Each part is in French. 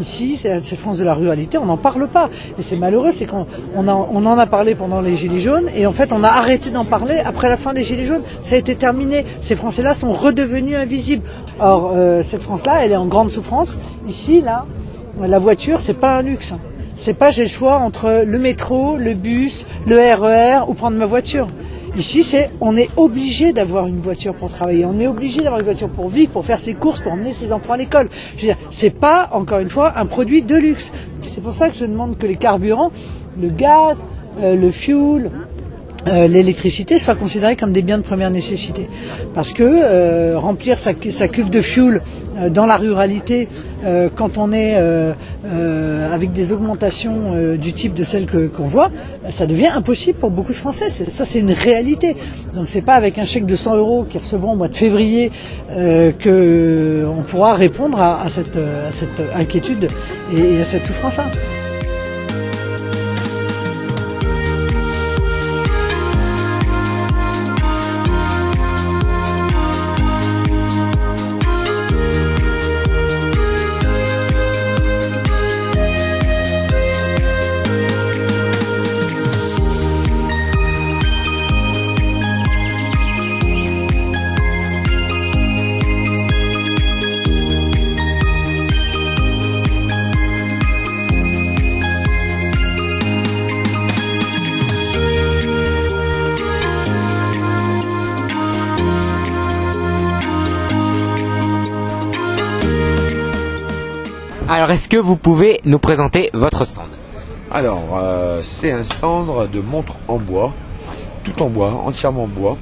ici, cette France de la ruralité, on n'en parle pas. Et c'est malheureux, c'est qu'on en a parlé pendant les Gilets jaunes, et en fait on a arrêté d'en parler après la fin des Gilets jaunes. Ça a été terminé. Ces Français-là sont redevenus invisibles. Or, cette France-là, elle est en grande souffrance. Ici, là, la voiture, c'est pas un luxe. C'est pas j'ai le choix entre le métro, le bus, le RER ou prendre ma voiture. Ici, on est obligé d'avoir une voiture pour travailler, on est obligé d'avoir une voiture pour vivre, pour faire ses courses, pour emmener ses enfants à l'école. Je veux dire, c'est pas, encore une fois, un produit de luxe. C'est pour ça que je demande que les carburants, le gaz, le fuel, l'électricité soient considérés comme des biens de première nécessité. Parce que remplir sa cuve de fuel dans la ruralité, quand on est avec des augmentations du type de celles qu'on voit, ça devient impossible pour beaucoup de Français. Ça, c'est une réalité. Donc c'est pas avec un chèque de 100 € qu'ils recevront au mois de février qu'on pourra répondre à cette inquiétude et à cette souffrance-là. Alors, est-ce que vous pouvez nous présenter votre stand? Alors, c'est un stand de montres en bois, tout en bois, entièrement en bois.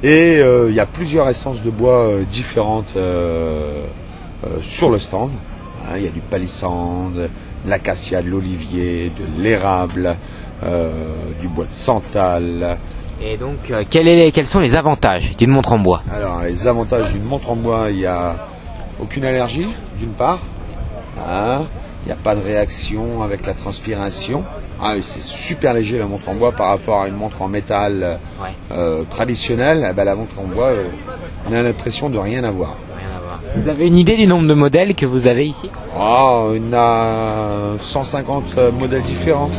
Et il y a plusieurs essences de bois différentes sur le stand. Il y a du palissandre, de l'acacia, de l'olivier, de l'érable, du bois de santal. Et donc, quels sont les avantages d'une montre en bois? Alors, les avantages d'une montre en bois, il y a aucune allergie, d'une part. Il n'y a pas de réaction avec la transpiration. C'est super léger la montre en bois par rapport à une montre en métal traditionnelle. La montre en bois, on a l'impression de rien avoir. Vous avez une idée du nombre de modèles que vous avez ici? On a 150 modèles différents.